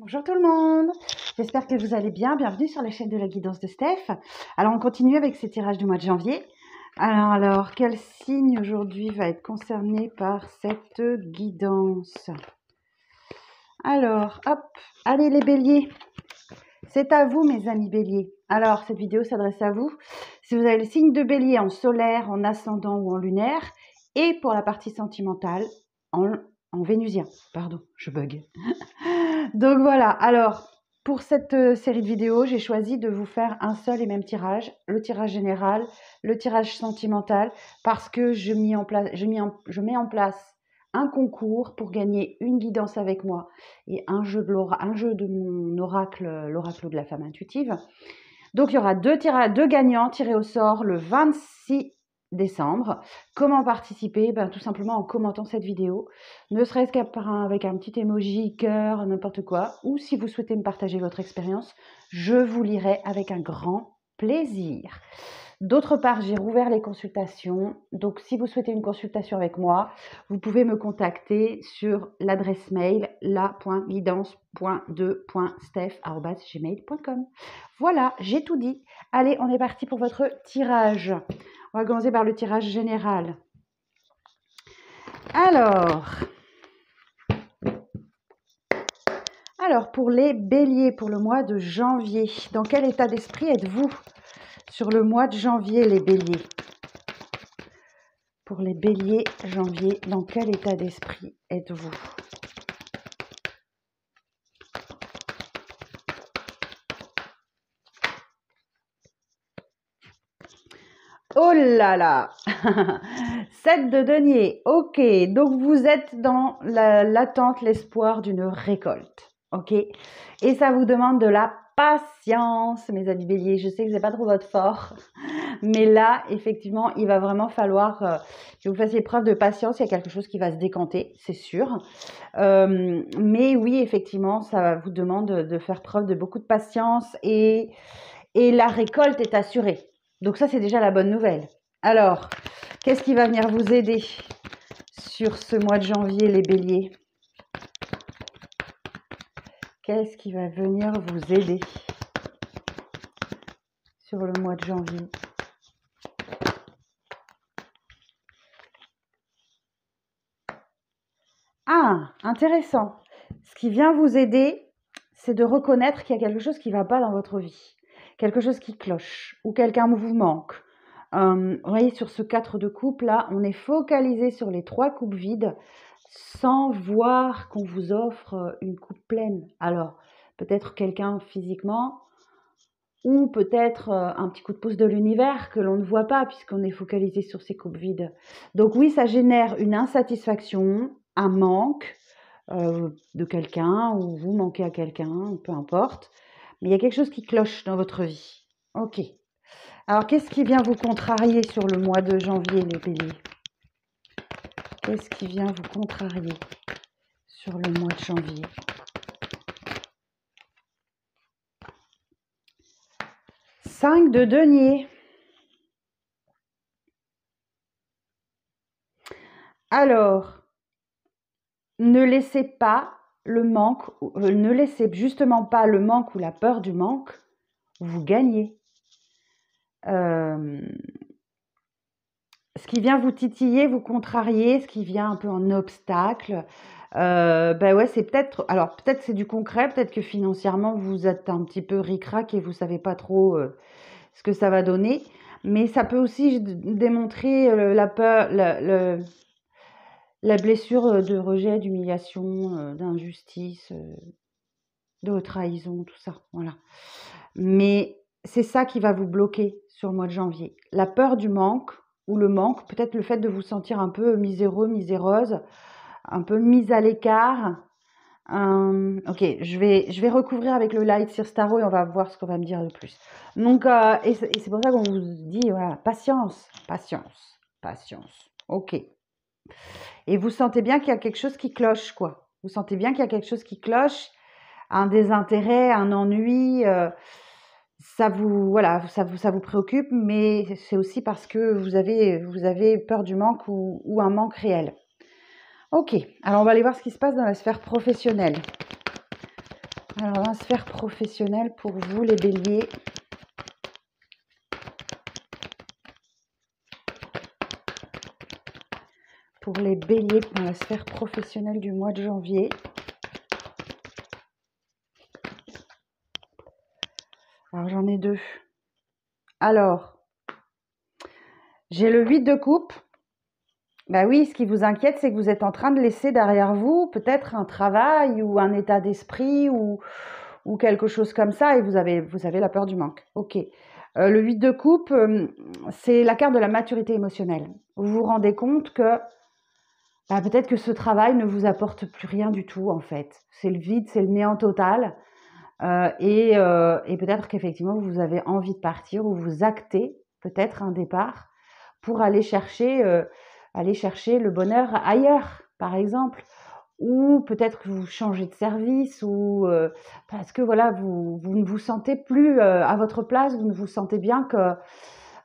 Bonjour tout le monde, j'espère que vous allez bien, bienvenue sur la chaîne de la guidance de Steph. Alors on continue avec ces tirages du mois de janvier. Alors quel signe aujourd'hui va être concerné par cette guidance? Alors hop, allez les béliers, c'est à vous mes amis béliers. Alors cette vidéo s'adresse à vous si vous avez le signe de bélier en solaire, en ascendant ou en lunaire, et pour la partie sentimentale en vénusien. Pardon, je bug. Donc voilà, alors pour cette série de vidéos, j'ai choisi de vous faire un seul et même tirage, le tirage général, le tirage sentimental, parce que je mets en place un concours pour gagner une guidance avec moi et un jeu de mon oracle, l'oracle de la femme intuitive. Donc il y aura deux gagnants tirés au sort le 26 décembre. Comment participer? Tout simplement en commentant cette vidéo, ne serait-ce qu'avec un petit emoji, cœur, n'importe quoi. Ou si vous souhaitez me partager votre expérience, je vous lirai avec un grand plaisir. D'autre part, j'ai rouvert les consultations. Donc, si vous souhaitez une consultation avec moi, vous pouvez me contacter sur l'adresse mail la.guidance.2.steph@gmail.com. Voilà, j'ai tout dit. Allez, on est parti pour votre tirage. On va commencer par le tirage général. Alors, pour les béliers, pour le mois de janvier, dans quel état d'esprit êtes-vous sur le mois de janvier, les béliers? Pour les béliers, janvier, dans quel état d'esprit êtes-vous? Oh là là 7 de denier, ok, donc vous êtes dans l'attente, l'espoir d'une récolte, ok, et ça vous demande de la patience, mes amis béliers. Je sais que c'est pas trop votre fort, mais là, effectivement, il va vraiment falloir que vous fassiez preuve de patience. Il y a quelque chose qui va se décanter, c'est sûr, mais oui, effectivement, ça vous demande de faire preuve de beaucoup de patience et la récolte est assurée. Donc ça, c'est déjà la bonne nouvelle. Alors, qu'est-ce qui va venir vous aider sur ce mois de janvier, les béliers? Qu'est-ce qui va venir vous aider sur le mois de janvier? Ah, intéressant. Ce qui vient vous aider, c'est de reconnaître qu'il y a quelque chose qui ne va pas dans votre vie. Quelque chose qui cloche ou quelqu'un vous manque. Vous voyez, sur ce 4 de coupe, là, on est focalisé sur les 3 coupes vides sans voir qu'on vous offre une coupe pleine. Alors, peut-être quelqu'un physiquement ou peut-être un petit coup de pouce de l'univers que l'on ne voit pas puisqu'on est focalisé sur ces coupes vides. Donc oui, ça génère une insatisfaction, un manque de quelqu'un ou vous manquez à quelqu'un, peu importe. Mais il y a quelque chose qui cloche dans votre vie. Ok. Alors, qu'est-ce qui vient vous contrarier sur le mois de janvier, les béliers? Qu'est-ce qui vient vous contrarier sur le mois de janvier? Cinq de denier. Alors, ne laissez pas le manque, ne laissez justement pas le manque ou la peur du manque vous gagner. Ce qui vient vous titiller, vous contrarier, ce qui vient un peu en obstacle, ouais, c'est peut-être, alors peut-être c'est du concret, peut-être que financièrement vous êtes un petit peu ric-rac et vous savez pas trop ce que ça va donner, mais ça peut aussi démontrer la peur, la blessure de rejet, d'humiliation, d'injustice, de trahison, tout ça, voilà. Mais c'est ça qui va vous bloquer sur le mois de janvier. La peur du manque ou le manque, peut-être le fait de vous sentir un peu miséreux, miséreuse, un peu mise à l'écart. Ok, je vais recouvrir avec le Light Seer Tarot et on va voir ce qu'on va me dire de plus. Donc, et c'est pour ça qu'on vous dit, voilà, patience, patience, patience. Ok. Et vous sentez bien qu'il y a quelque chose qui cloche, quoi. Vous sentez bien qu'il y a quelque chose qui cloche, un désintérêt, un ennui. Ça vous, voilà, ça vous préoccupe, mais c'est aussi parce que vous avez peur du manque ou un manque réel. Ok, alors on va aller voir ce qui se passe dans la sphère professionnelle. Alors, dans la sphère professionnelle, pour vous, les béliers, pour les béliers dans la sphère professionnelle du mois de janvier. Alors, j'en ai deux. Alors, j'ai le 8 de coupe. Bah oui, ce qui vous inquiète, c'est que vous êtes en train de laisser derrière vous peut-être un travail ou un état d'esprit ou quelque chose comme ça et vous avez la peur du manque. Ok. Le 8 de coupe, c'est la carte de la maturité émotionnelle. Vous vous rendez compte que bah, peut-être que ce travail ne vous apporte plus rien du tout en fait. C'est le vide, c'est le néant total. Et peut-être qu'effectivement, vous avez envie de partir ou vous actez peut-être un départ pour aller chercher le bonheur ailleurs, par exemple. Ou peut-être que vous changez de service ou parce que voilà, vous ne vous sentez plus à votre place, vous ne vous sentez bien que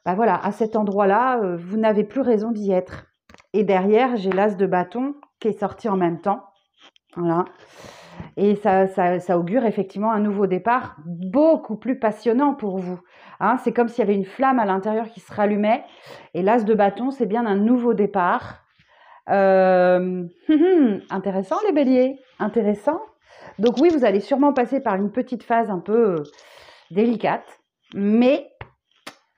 bah voilà, à cet endroit-là, vous n'avez plus raison d'y être. Et derrière, j'ai l'as de bâton qui est sorti en même temps. Voilà. Et ça augure effectivement un nouveau départ beaucoup plus passionnant pour vous. Hein, c'est comme s'il y avait une flamme à l'intérieur qui se rallumait. Et l'as de bâton, c'est bien un nouveau départ. Intéressant les béliers, intéressant. Donc oui, vous allez sûrement passer par une petite phase un peu délicate, mais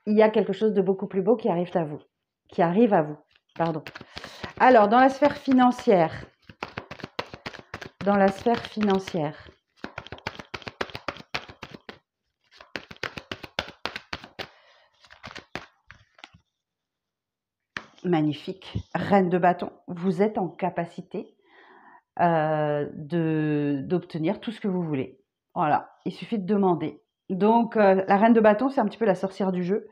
il y a quelque chose de beaucoup plus beau qui arrive à vous. Pardon. Alors, dans la sphère financière, magnifique, reine de bâton, vous êtes en capacité d'obtenir tout ce que vous voulez. Voilà, il suffit de demander. Donc, la reine de bâton, c'est un petit peu la sorcière du jeu.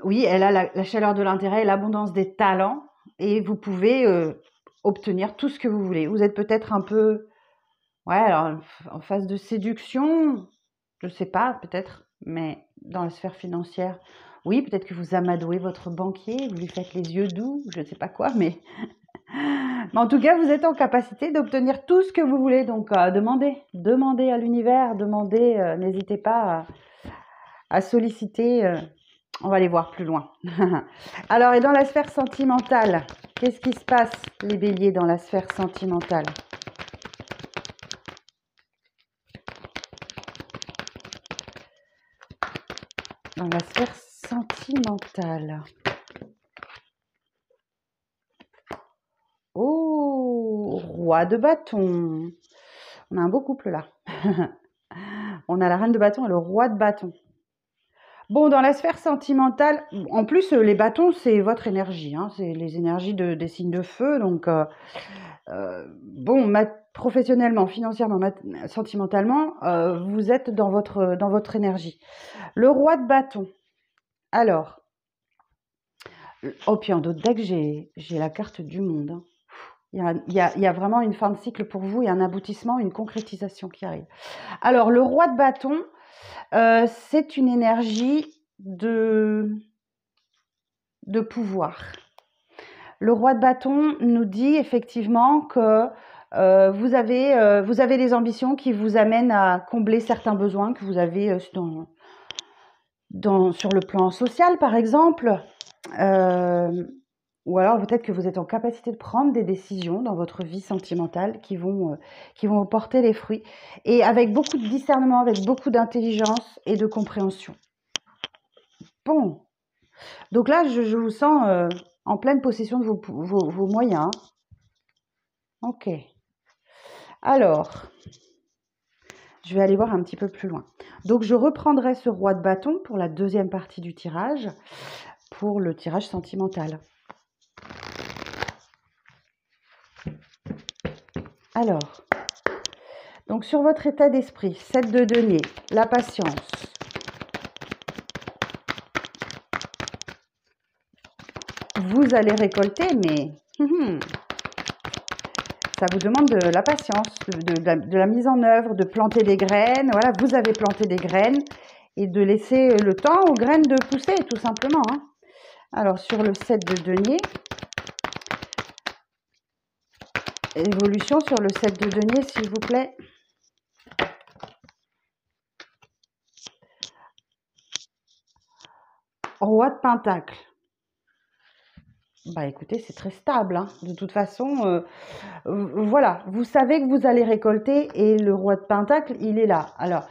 Oui, elle a la chaleur de l'intérêt et l'abondance des talents et vous pouvez obtenir tout ce que vous voulez. Vous êtes peut-être un peu, ouais, alors en phase de séduction, je ne sais pas, peut-être, mais dans la sphère financière, oui, peut-être que vous amadouez votre banquier, vous lui faites les yeux doux, je ne sais pas quoi, mais en tout cas, vous êtes en capacité d'obtenir tout ce que vous voulez. Donc, demandez à l'univers, n'hésitez pas à solliciter. On va aller voir plus loin. Alors, et dans la sphère sentimentale, qu'est-ce qui se passe, les béliers, dans la sphère sentimentale? Dans la sphère sentimentale. Oh, roi de bâton. On a un beau couple là. On a la reine de bâton et le roi de bâton. Bon, dans la sphère sentimentale, en plus, les bâtons, c'est votre énergie. Hein, c'est les énergies des signes de feu. Donc, bon, professionnellement, financièrement, sentimentalement, vous êtes dans votre énergie. Le roi de bâton. Alors, oh, puis en d'autres decks, j'ai la carte du monde. Hein. Il y a vraiment une fin de cycle pour vous et un aboutissement, une concrétisation qui arrive. Alors, le roi de bâton, c'est une énergie de pouvoir. Le roi de bâton nous dit effectivement que vous avez des ambitions qui vous amènent à combler certains besoins que vous avez sur le plan social, par exemple. Ou alors peut-être que vous êtes en capacité de prendre des décisions dans votre vie sentimentale qui vont porter les fruits. Et avec beaucoup de discernement, avec beaucoup d'intelligence et de compréhension. Bon. Donc là, je vous sens en pleine possession de vos moyens. Ok. Alors, je vais aller voir un petit peu plus loin. Donc, je reprendrai ce roi de bâton pour la deuxième partie du tirage, pour le tirage sentimental. Alors, donc sur votre état d'esprit, 7 de denier, la patience. Vous allez récolter, mais ça vous demande de la patience, de la mise en œuvre, de planter des graines. Voilà, vous avez planté des graines et de laisser le temps aux graines de pousser, tout simplement. Hein. Alors, sur le 7 de denier, Évolution sur le 7 de denier, s'il vous plaît. Roi de Pentacle. Bah écoutez, c'est très stable, hein. De toute façon, voilà, vous savez que vous allez récolter et le Roi de Pentacle, il est là. Alors,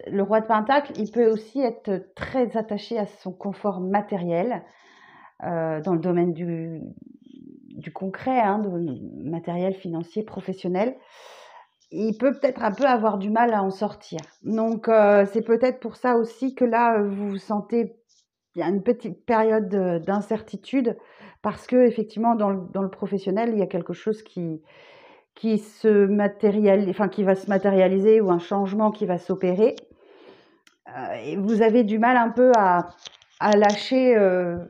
le Roi de Pentacle, il peut aussi être très attaché à son confort matériel dans le domaine du concret, hein, de matériel financier professionnel. Il peut peut-être un peu avoir du mal à en sortir. Donc, c'est peut-être pour ça aussi que là, vous vous sentez, il y a une petite période d'incertitude parce que effectivement, dans le professionnel, il y a quelque chose qui se matérialise, enfin qui va se matérialiser ou un changement qui va s'opérer. Et vous avez du mal un peu à lâcher.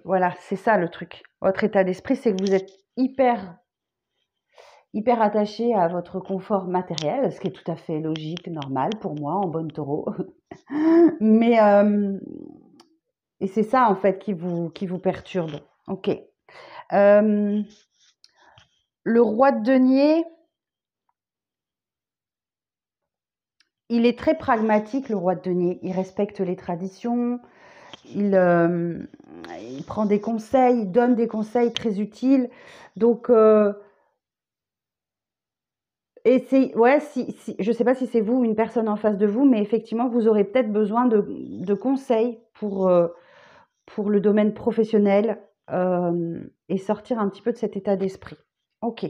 Voilà, c'est ça le truc. Votre état d'esprit, c'est que vous êtes hyper attaché à votre confort matériel, ce qui est tout à fait logique, normal pour moi, en bonne taureau. Mais et c'est ça en fait qui vous perturbe. Ok. Le roi de denier, il est très pragmatique, le roi de denier. Il respecte les traditions, il prend des conseils, il donne des conseils très utiles. Donc, et c'est, ouais, je ne sais pas si c'est vous ou une personne en face de vous, mais effectivement, vous aurez peut-être besoin de conseils pour le domaine professionnel et sortir un petit peu de cet état d'esprit. Ok.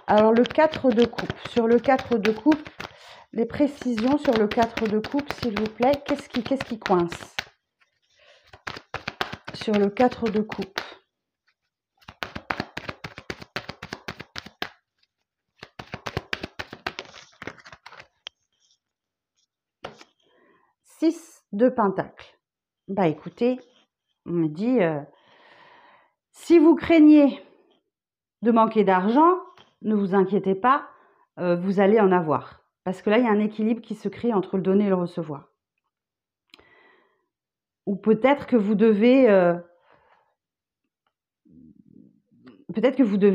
Alors, le 4 de coupe. Sur le 4 de coupe, les précisions sur le 4 de coupe, s'il vous plaît. Qu'est-ce qui coince sur le 4 de coupe? Six de pentacle. Bah écoutez, on me dit, si vous craignez de manquer d'argent, ne vous inquiétez pas, vous allez en avoir. Parce que là, il y a un équilibre qui se crée entre le donner et le recevoir. Ou peut-être que vous devez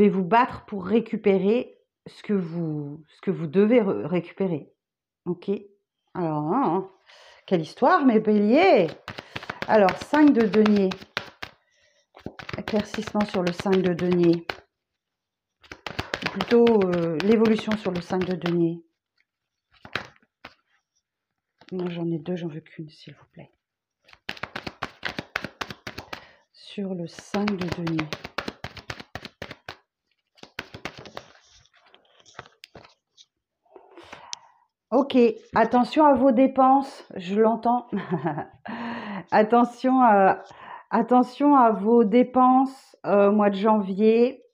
vous battre pour récupérer ce que vous devez récupérer. Ok. Alors, hein, quelle histoire, mes béliers! Alors, 5 de denier. Éclaircissement sur le 5 de denier. Ou plutôt l'évolution sur le 5 de denier. Moi, j'en ai deux, j'en veux qu'une, s'il vous plaît. Sur le 5 de denier. Ok, attention à vos dépenses, je l'entends. Attention à vos dépenses au mois de janvier.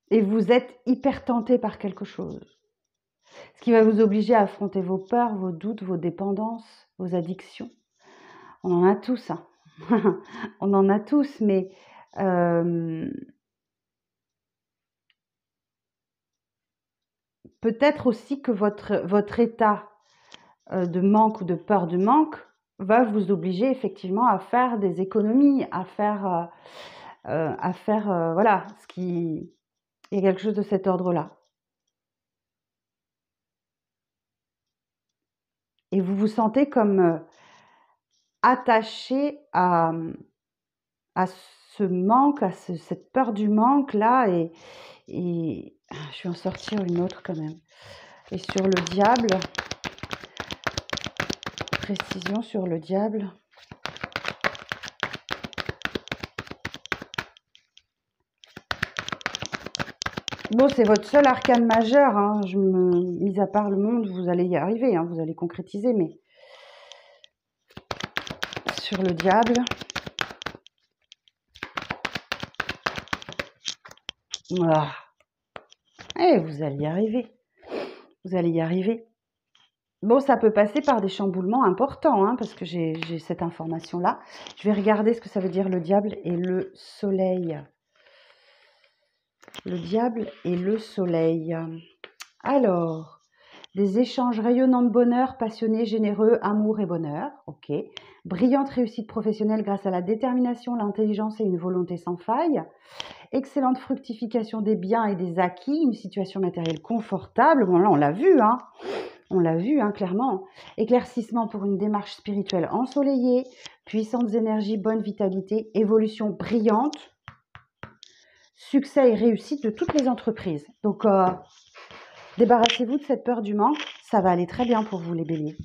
Et vous êtes hyper tenté par quelque chose. Ce qui va vous obliger à affronter vos peurs, vos doutes, vos dépendances, vos addictions. On en a tous, hein. On en a tous, mais peut-être aussi que votre état de manque ou de peur du manque va vous obliger effectivement à faire des économies, à faire voilà, il y a quelque chose de cet ordre-là. Et vous vous sentez comme attaché à ce manque, à cette peur du manque là, et je vais en sortir une autre quand même. Et sur le diable, précision sur le diable. Bon, c'est votre seul arcane majeur, hein. Mis à part le monde, vous allez y arriver, hein, vous allez concrétiser, mais sur le diable. Ah. Eh, vous allez y arriver. Vous allez y arriver. Bon, ça peut passer par des chamboulements importants, hein, parce que j'ai cette information-là. Je vais regarder ce que ça veut dire le diable et le soleil. Le diable et le soleil. Alors, des échanges rayonnants de bonheur, passionnés, généreux, amour et bonheur. Ok. Brillante réussite professionnelle grâce à la détermination, l'intelligence et une volonté sans faille. excellente fructification des biens et des acquis, une situation matérielle confortable. Bon, là, on l'a vu, hein. On l'a vu, hein, clairement. Éclaircissement pour une démarche spirituelle ensoleillée, puissantes énergies, bonne vitalité, évolution brillante, succès et réussite de toutes les entreprises. Donc, débarrassez-vous de cette peur du manque. Ça va aller très bien pour vous, les béliers.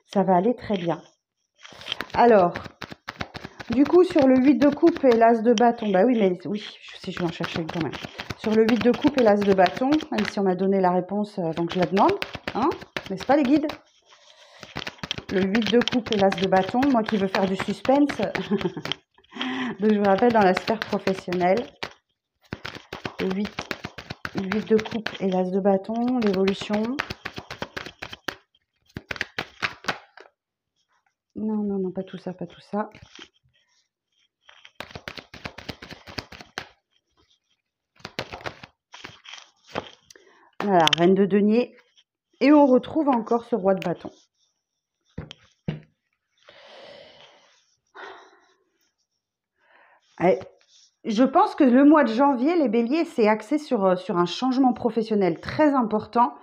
Ça va aller très bien. Alors, du coup, sur le 8 de coupe et l'as de bâton, bah oui, mais oui, si je vais en chercher une quand même. Sur le 8 de coupe et l'as de bâton, même si on m'a donné la réponse, donc je la demande, hein, n'est-ce pas les guides? Le 8 de coupe et l'as de bâton, moi qui veux faire du suspense, donc je vous rappelle dans la sphère professionnelle, le 8 de coupe et l'as de bâton, l'évolution. Non, non, non, pas tout ça, pas tout ça. Voilà, reine de denier. Et on retrouve encore ce roi de bâton. Et je pense que le mois de janvier, les béliers, c'est axé sur un changement professionnel très important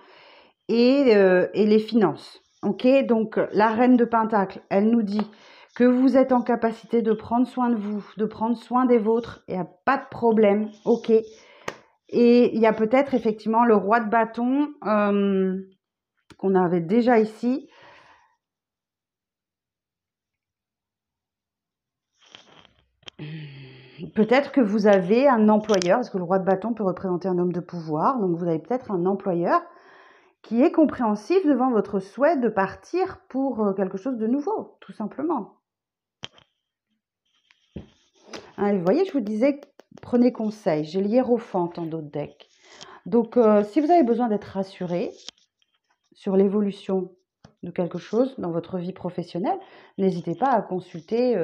et les finances. Ok, donc la reine de Pentacle, elle nous dit que vous êtes en capacité de prendre soin de vous, de prendre soin des vôtres, il n'y a pas de problème, ok. Et il y a peut-être effectivement le roi de bâton qu'on avait déjà ici. Peut-être que vous avez un employeur, parce que le roi de bâton peut représenter un homme de pouvoir, donc vous avez peut-être un employeur qui est compréhensif devant votre souhait de partir pour quelque chose de nouveau, tout simplement. Hein, vous voyez, je vous disais, prenez conseil. J'ai l'hiérophante en dos de deck. Donc, si vous avez besoin d'être rassuré sur l'évolution de quelque chose dans votre vie professionnelle, n'hésitez pas à consulter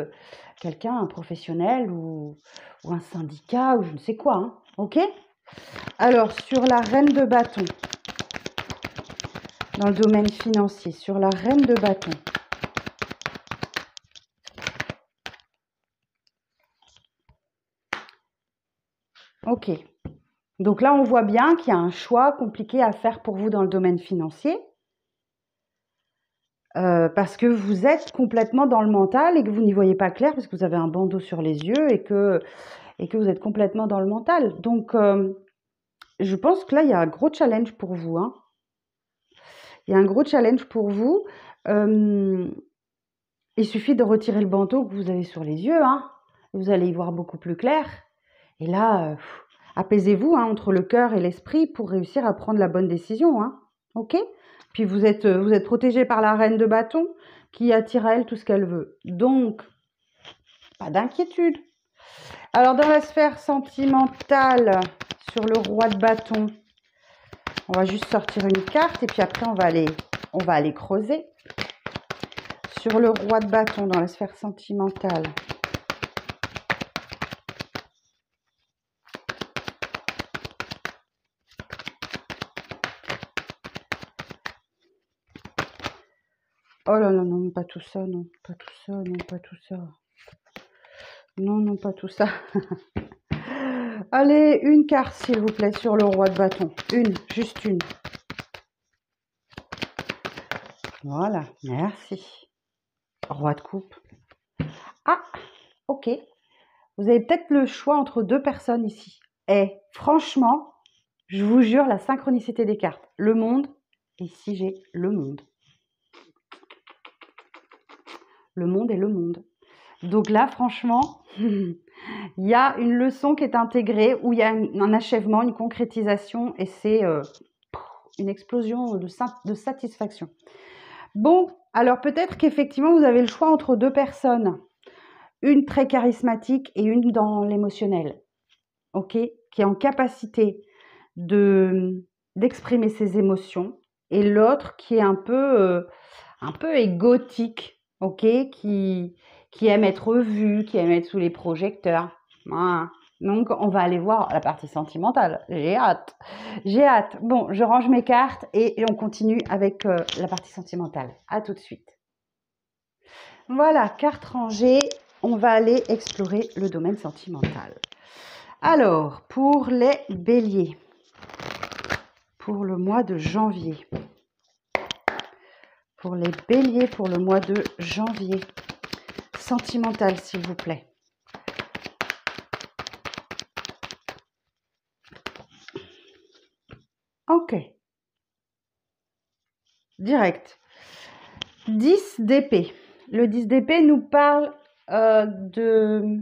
quelqu'un, un professionnel ou un syndicat ou je ne sais quoi. Hein, ok? Alors, sur la reine de bâton, dans le domaine financier, sur la reine de bâton, ok. Donc là, on voit bien qu'il y a un choix compliqué à faire pour vous dans le domaine financier. Parce que vous êtes complètement dans le mental et que vous n'y voyez pas clair parce que vous avez un bandeau sur les yeux et que vous êtes complètement dans le mental. Donc, je pense que là, il y a un gros challenge pour vous. Hein. Il y a un gros challenge pour vous. Il suffit de retirer le bandeau que vous avez sur les yeux. Hein. Vous allez y voir beaucoup plus clair. Et là, apaisez-vous hein, entre le cœur et l'esprit pour réussir à prendre la bonne décision. Hein. Ok ? Puis vous êtes protégé par la reine de bâton qui attire à elle tout ce qu'elle veut. Donc, pas d'inquiétude. Alors, dans la sphère sentimentale, sur le roi de bâton, on va juste sortir une carte et puis après, on va aller creuser. Sur le roi de bâton, dans la sphère sentimentale, oh là là, non, pas tout ça, non, pas tout ça, non, pas tout ça. Non, non, pas tout ça. Allez, une carte, s'il vous plaît, sur le roi de bâton. Une, juste une. Voilà, merci. Roi de coupe. Ah, ok. Vous avez peut-être le choix entre deux personnes ici. Et franchement, je vous jure, la synchronicité des cartes. Le monde, et ici j'ai le monde. Le monde et le monde. Donc là, franchement, il y a une leçon qui est intégrée où il y a un achèvement, une concrétisation et c'est une explosion de satisfaction. Bon, alors peut-être qu'effectivement, vous avez le choix entre deux personnes. Une très charismatique et une dans l'émotionnel. Ok ? Qui est en capacité d'exprimer ses émotions. Et l'autre qui est un peu égotique. Ok ? Qui aime être vu, qui aime être sous les projecteurs. Voilà. Donc, on va aller voir la partie sentimentale. J'ai hâte. J'ai hâte. Bon, je range mes cartes et on continue avec la partie sentimentale. À tout de suite. Voilà, carte rangée. On va aller explorer le domaine sentimental. Alors, pour les béliers, pour le mois de janvier. Pour les béliers, pour le mois de janvier. Sentimental, s'il vous plaît. Ok. Direct. 10 d'épée. Le 10 d'épée nous parle de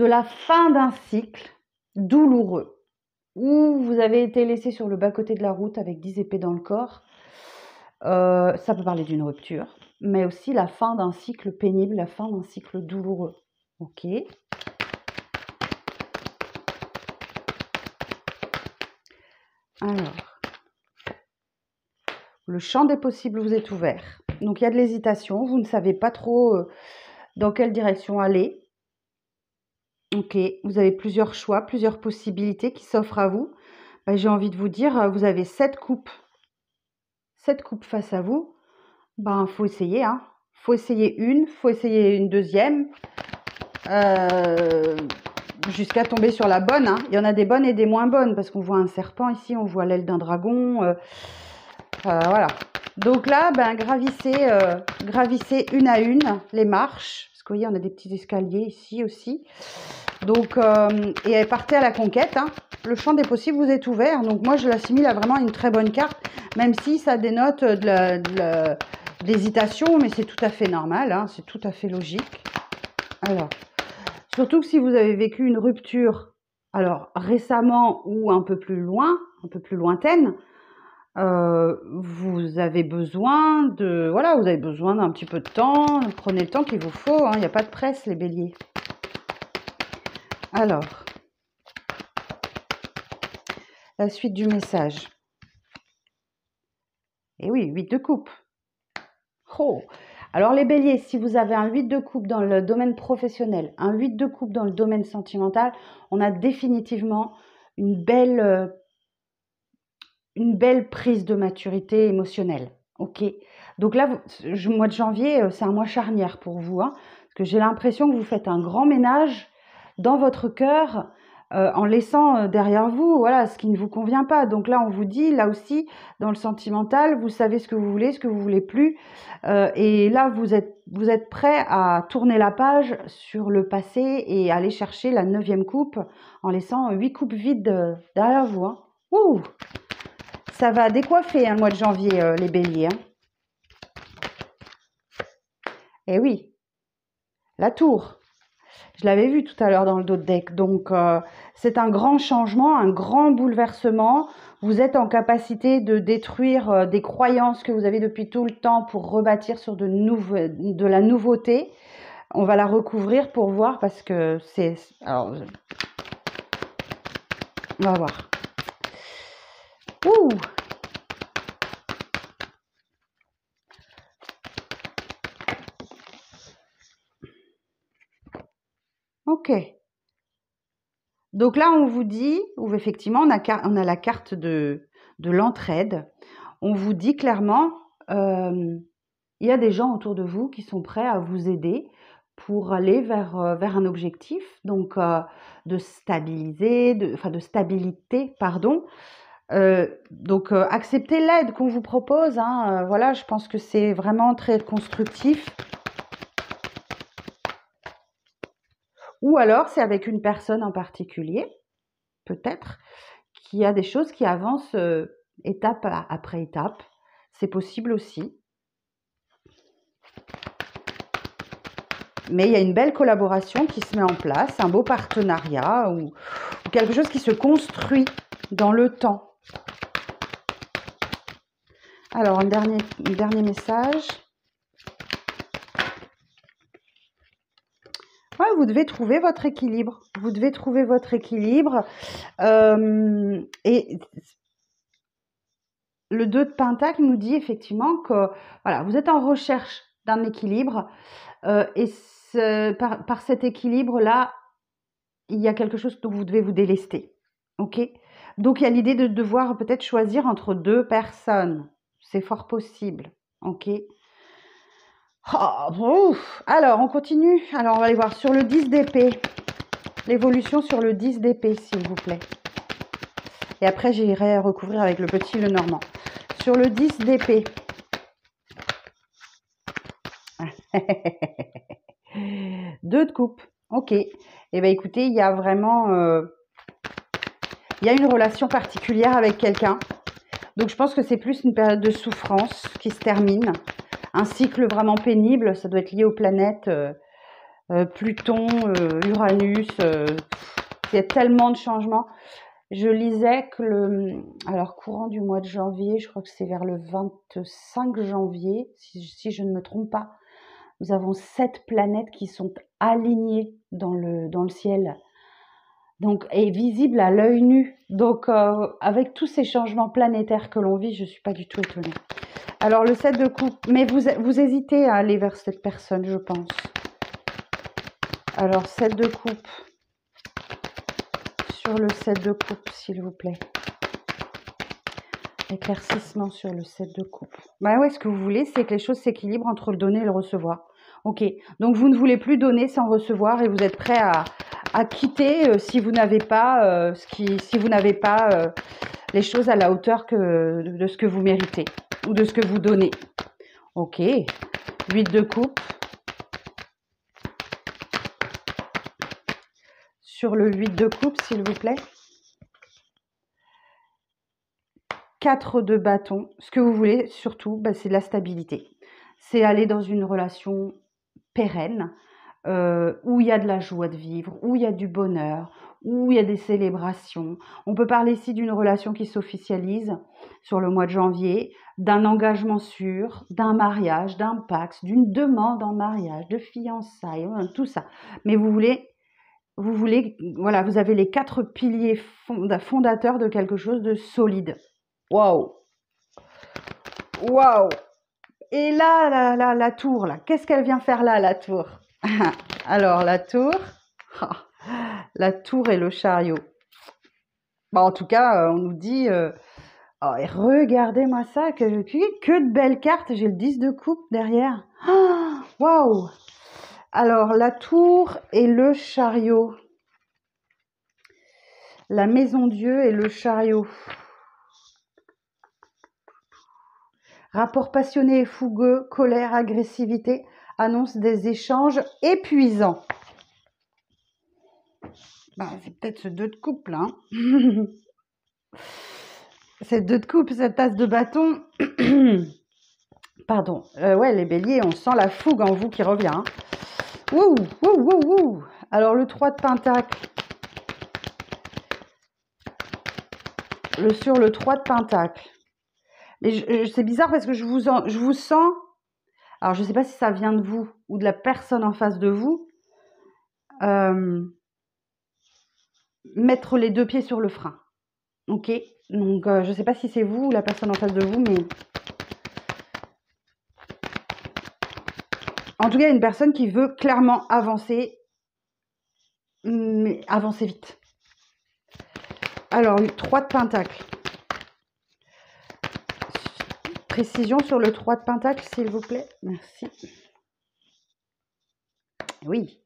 la fin d'un cycle douloureux où vous avez été laissé sur le bas-côté de la route avec 10 épées dans le corps. Ça peut parler d'une rupture, mais aussi la fin d'un cycle pénible, la fin d'un cycle douloureux. Ok. Alors, le champ des possibles vous est ouvert. Donc, il y a de l'hésitation. Vous ne savez pas trop dans quelle direction aller. Ok, vous avez plusieurs choix, plusieurs possibilités qui s'offrent à vous. Ben, j'ai envie de vous dire, vous avez 7 coupes. 7 coupes face à vous. Ben, faut essayer, hein. Faut essayer une deuxième. Jusqu'à tomber sur la bonne, hein. Il y en a des bonnes et des moins bonnes, parce qu'on voit un serpent ici, on voit l'aile d'un dragon. Voilà. Donc là, ben, gravissez une à une les marches. Parce que vous voyez, on a des petits escaliers ici aussi. Donc, et partez à la conquête, hein. Le champ des possibles vous est ouvert. Donc moi, je l'assimile à vraiment une très bonne carte, même si ça dénote de l'hésitation, mais c'est tout à fait normal, hein. C'est tout à fait logique. Alors, surtout que si vous avez vécu une rupture, alors récemment ou un peu plus loin, un peu plus lointaine, vous avez besoin de, voilà, vous avez besoin d'un petit peu de temps. Prenez le temps qu'il vous faut, hein. Il n'y a pas de presse, les béliers. Alors, la suite du message. Et oui, 8 de coupe. Oh. Alors les béliers, si vous avez un 8 de coupe dans le domaine professionnel, un 8 de coupe dans le domaine sentimental, on a définitivement une belle prise de maturité émotionnelle. Ok. Donc là, le mois de janvier, c'est un mois charnière pour vous, hein, parce que j'ai l'impression que vous faites un grand ménage dans votre cœur en laissant derrière vous, voilà, ce qui ne vous convient pas. Donc là, on vous dit, là aussi, dans le sentimental, vous savez ce que vous voulez, ce que vous voulez plus, et là, vous êtes prêt à tourner la page sur le passé et aller chercher la 9e coupe en laissant 8 coupes vides derrière vous. Hein. Ouh, ça va décoiffer, hein, le mois de janvier, les béliers. Hein. Eh oui, la tour. Je l'avais vu tout à l'heure dans le dos de deck. Donc, c'est un grand changement, un grand bouleversement. Vous êtes en capacité de détruire des croyances que vous avez depuis tout le temps pour rebâtir sur de la nouveauté. On va la recouvrir pour voir parce que c'est... Alors, on va voir. Ouh! Ok. Donc là, on vous dit, ou effectivement, on a la carte de l'entraide. On vous dit clairement, il y a des gens autour de vous qui sont prêts à vous aider pour aller vers un objectif, donc de stabilité, pardon. Donc, acceptez l'aide qu'on vous propose. Hein, voilà, je pense que c'est vraiment très constructif. Ou alors, c'est avec une personne en particulier, peut-être, qui a des choses qui avancent étape après étape. C'est possible aussi. Mais il y a une belle collaboration qui se met en place, un beau partenariat ou quelque chose qui se construit dans le temps. Alors, un dernier message. Ouais, vous devez trouver votre équilibre. Vous devez trouver votre équilibre. Et le 2 de Pentacle nous dit effectivement que voilà, vous êtes en recherche d'un équilibre. Et par cet équilibre-là, il y a quelque chose dont vous devez vous délester. Ok? Donc, il y a l'idée de devoir peut-être choisir entre 2 personnes. C'est fort possible. Ok? Oh, alors, on continue. Alors, on va aller voir sur le 10 d'épée. l'évolution sur le 10 d'épée, s'il vous plaît. Et après, j'irai recouvrir avec le petit Lenormand. Sur le 10 d'épée. 2 de coupe. Ok. Eh bien, écoutez, il y a vraiment... il y a une relation particulière avec quelqu'un. Donc, je pense que c'est plus une période de souffrance qui se termine. Un cycle vraiment pénible. Ça doit être lié aux planètes Pluton, Uranus. Il y a tellement de changements. Je lisais que alors courant du mois de janvier, je crois que c'est vers le 25 janvier, si je ne me trompe pas, nous avons 7 planètes qui sont alignées dans le ciel, donc et visibles à l'œil nu. Donc avec tous ces changements planétaires que l'on vit, je ne suis pas du tout étonnée. Alors le 7 de coupe, mais vous hésitez à aller vers cette personne, je pense. Alors 7 de coupe. Sur le 7 de coupe, s'il vous plaît. Éclaircissement sur le 7 de coupe. Bah ouais, ce que vous voulez, c'est que les choses s'équilibrent entre le donner et le recevoir. Ok, donc vous ne voulez plus donner sans recevoir et vous êtes prêt à quitter si vous n'avez pas, si vous n'avez pas les choses à la hauteur de ce que vous méritez ou de ce que vous donnez. Ok, 8 de coupe. Sur le 8 de coupe, s'il vous plaît. 4 de bâton. Ce que vous voulez, surtout, bah, c'est la stabilité. C'est aller dans une relation pérenne, où il y a de la joie de vivre, où il y a du bonheur, où il y a des célébrations. On peut parler ici d'une relation qui s'officialise sur le mois de janvier, d'un engagement sûr, d'un mariage, d'un pacte, d'une demande en mariage, de fiançailles, tout ça. Mais vous voulez, voilà, vous avez les 4 piliers fondateurs de quelque chose de solide. Waouh! Waouh! Et là, la tour, là, qu'est-ce qu'elle vient faire là, la tour? Alors, la tour et le chariot. Bah, en tout cas, on nous dit... oh, et regardez-moi ça, que de belles cartes. J'ai le 10 de coupe derrière. Waouh! Alors, la tour et le chariot. La maison Dieu et le chariot. Rapport passionné et fougueux, colère, agressivité, annonce des échanges épuisants. Ben, c'est peut-être ce 2 de coupe là. Hein. Cette 2 de coupe, cette tasse de bâton. Pardon. Ouais, les béliers, on sent la fougue en vous qui revient. Hein. Wouh, wouh, wouh, wouh. Alors, le 3 de pentacle. Sur le 3 de pentacle. Mais c'est bizarre parce que je vous sens... Alors, je ne sais pas si ça vient de vous ou de la personne en face de vous. Mettre les 2 pieds sur le frein. Ok, donc je ne sais pas si c'est vous ou la personne en face de vous, mais... En tout cas, il y a une personne qui veut clairement avancer, mais avancer vite. Alors, 3 de pentacle. Précision sur le 3 de pentacle, s'il vous plaît. Merci. Oui.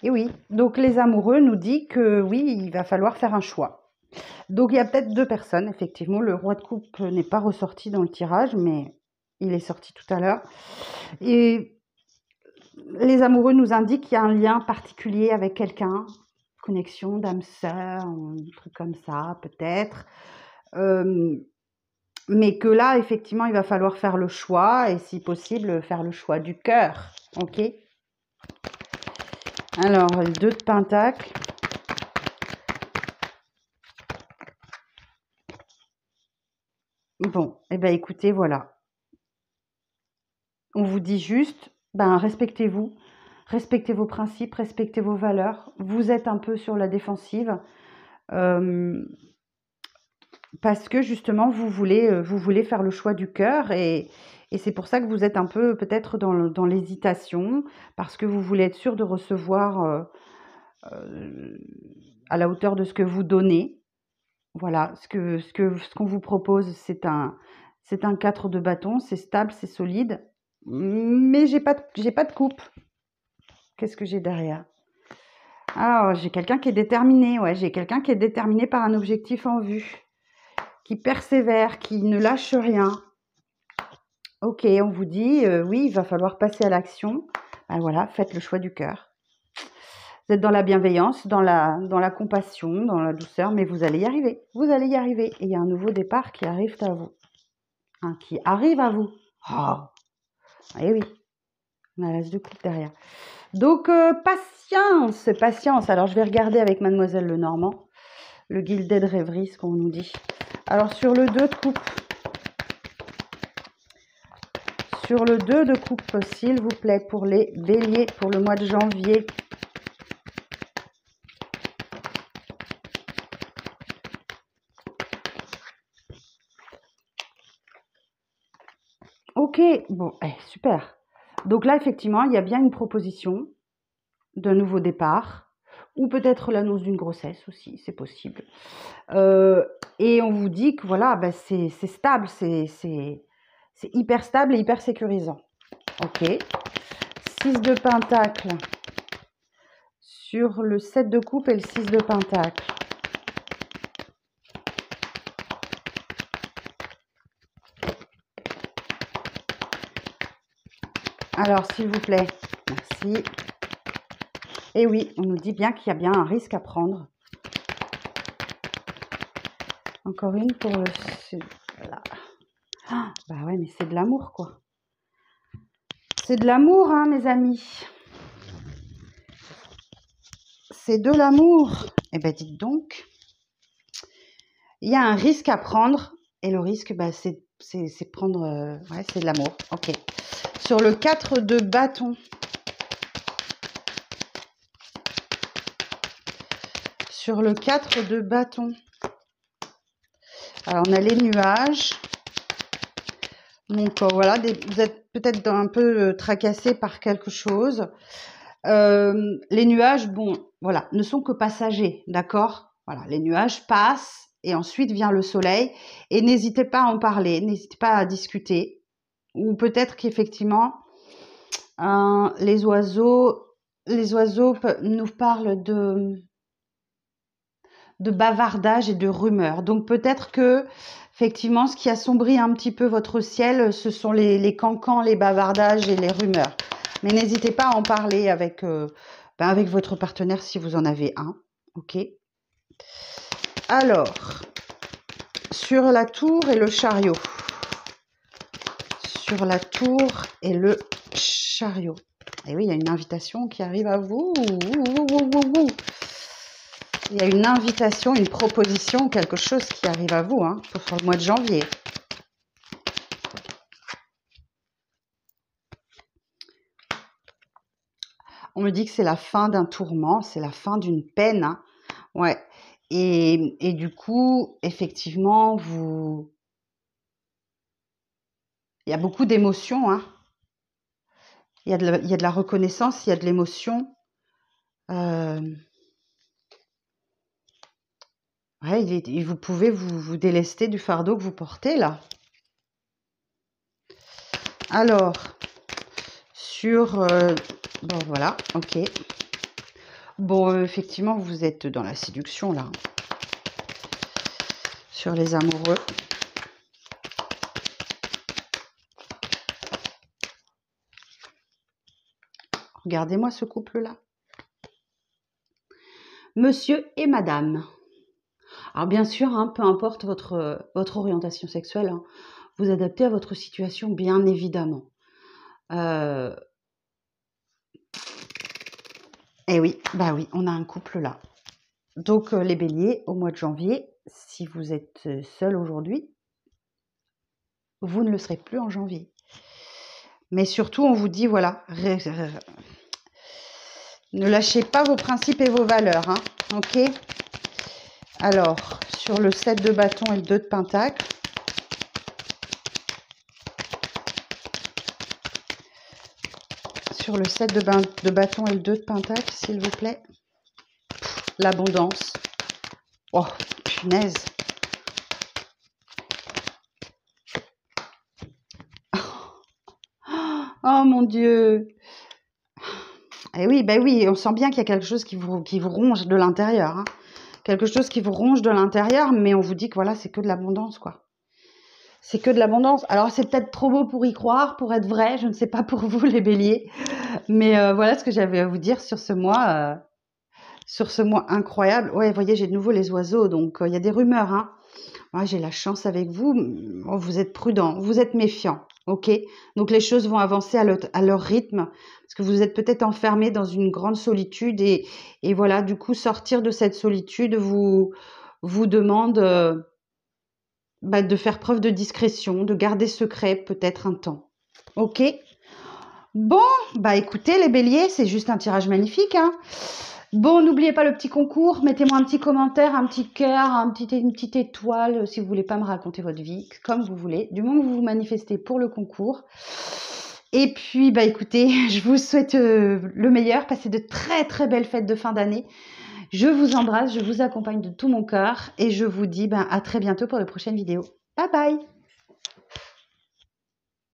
Et oui, donc les amoureux nous disent que oui, il va falloir faire un choix. Donc il y a peut-être 2 personnes, effectivement. Le roi de coupe n'est pas ressorti dans le tirage, mais il est sorti tout à l'heure. Et les amoureux nous indiquent qu'il y a un lien particulier avec quelqu'un. Connexion d'âme sœur, un truc comme ça, peut-être. Mais que là, effectivement, il va falloir faire le choix. Et si possible, faire le choix du cœur. Ok ? Alors, le 2 de pentacle. Bon, eh bien écoutez, voilà. On vous dit juste, ben respectez-vous, respectez vos principes, respectez vos valeurs. Vous êtes un peu sur la défensive parce que justement, vous voulez faire le choix du cœur et c'est pour ça que vous êtes un peu peut-être dans l'hésitation parce que vous voulez être sûr de recevoir à la hauteur de ce que vous donnez. Voilà, ce qu'on vous propose, c'est un 4 de bâton, c'est stable, c'est solide, mais j'ai pas de coupe. Qu'est-ce que j'ai derrière? Alors, j'ai quelqu'un qui est déterminé, ouais, j'ai quelqu'un qui est déterminé par un objectif en vue, qui persévère, qui ne lâche rien. Ok, on vous dit, oui, il va falloir passer à l'action. Ben voilà, faites le choix du cœur. Vous êtes dans la bienveillance, dans la compassion, dans la douceur, mais vous allez y arriver. Vous allez y arriver. Et il y a un nouveau départ qui arrive à vous. Hein, qui arrive à vous. Oh, eh oui, on a l'as de coupe derrière. Donc, patience, patience. Alors, je vais regarder avec Mademoiselle Lenormand, le Gilded Rêverie, ce qu'on nous dit. Alors, sur le 2 de coupe, s'il vous plaît, pour les béliers, pour le mois de janvier. Ok, bon, super. Donc là, effectivement, il y a bien une proposition d'un nouveau départ, ou peut-être l'annonce d'une grossesse aussi, c'est possible. Et on vous dit que voilà, ben c'est stable, c'est hyper stable et hyper sécurisant. Ok. 6 de pentacle sur le 7 de coupe et le 6 de pentacle. Alors, s'il vous plaît, merci. Et oui, on nous dit bien qu'il y a bien un risque à prendre. Encore une pour le... Voilà. Ah, bah ouais, mais c'est de l'amour, quoi. C'est de l'amour, hein, mes amis. C'est de l'amour. Eh ben, dites donc. Il y a un risque à prendre. Et le risque, bah, c'est prendre... ouais, c'est de l'amour. Ok. Sur le 4 de bâton. Sur le 4 de bâton. Alors, on a les nuages. Donc, voilà, vous êtes peut-être un peu tracassé par quelque chose. Les nuages, bon, voilà, ne sont que passagers, d'accord? Voilà, les nuages passent et ensuite vient le soleil. Et n'hésitez pas à en parler, n'hésitez pas à discuter. Ou peut-être qu'effectivement, les oiseaux nous parlent de bavardage et de rumeurs. Donc peut-être que, effectivement, ce qui assombrit un petit peu votre ciel, ce sont les cancans, les bavardages et les rumeurs. Mais n'hésitez pas à en parler avec votre partenaire si vous en avez un. Ok. Alors, sur la tour et le chariot. Sur la tour et le chariot. Et oui, il y a une invitation qui arrive à vous. Il y a une invitation, une proposition, quelque chose qui arrive à vous hein, pour le mois de janvier. On me dit que c'est la fin d'un tourment, c'est la fin d'une peine. Hein. Ouais. Et du coup, effectivement, il y a beaucoup d'émotions. Hein. Il y a de la reconnaissance, il y a de l'émotion. Ouais, vous pouvez vous délester du fardeau que vous portez là. Alors, sur... bon, voilà, ok. Bon, effectivement, vous êtes dans la séduction là. Sur les amoureux. Regardez-moi ce couple-là. Monsieur et madame. Alors bien sûr, hein, peu importe votre orientation sexuelle, hein, vous adaptez à votre situation, bien évidemment. Eh oui, bah oui, on a un couple là. Donc les béliers, au mois de janvier, si vous êtes seul aujourd'hui, vous ne le serez plus en janvier. Mais surtout, on vous dit, voilà, ne lâchez pas vos principes et vos valeurs, hein, ok? Alors, sur le 7 de bâton et le 2 de pentacle, sur le 7 de bâton et le 2 de pentacle, s'il vous plaît. L'abondance. Oh, punaise. Oh mon Dieu. Et oui, ben oui, on sent bien qu'il y a quelque chose qui vous ronge de l'intérieur, hein. Quelque chose qui vous ronge de l'intérieur, mais on vous dit que voilà, c'est que de l'abondance, quoi. C'est que de l'abondance. Alors, c'est peut-être trop beau pour y croire, pour être vrai. Je ne sais pas pour vous, les béliers. Mais voilà ce que j'avais à vous dire sur ce mois incroyable. Ouais, vous voyez, j'ai de nouveau les oiseaux, donc il y a des rumeurs, hein. Ouais, j'ai la chance avec vous. Oh, vous êtes prudent, vous êtes méfiant, ok? Donc les choses vont avancer à leur rythme, parce que vous êtes peut-être enfermé dans une grande solitude et voilà, du coup, sortir de cette solitude vous demande bah, de faire preuve de discrétion, de garder secret peut-être un temps, ok? Bon, bah écoutez les béliers, c'est juste un tirage magnifique, hein. Bon, n'oubliez pas le petit concours, mettez-moi un petit commentaire, un petit cœur, une petite étoile, si vous voulez pas me raconter votre vie, comme vous voulez, du moment que vous vous manifestez pour le concours. Et puis, bah écoutez, je vous souhaite le meilleur, passez de très très belles fêtes de fin d'année. Je vous embrasse, je vous accompagne de tout mon cœur et je vous dis à très bientôt pour de prochaines vidéos. Bye bye!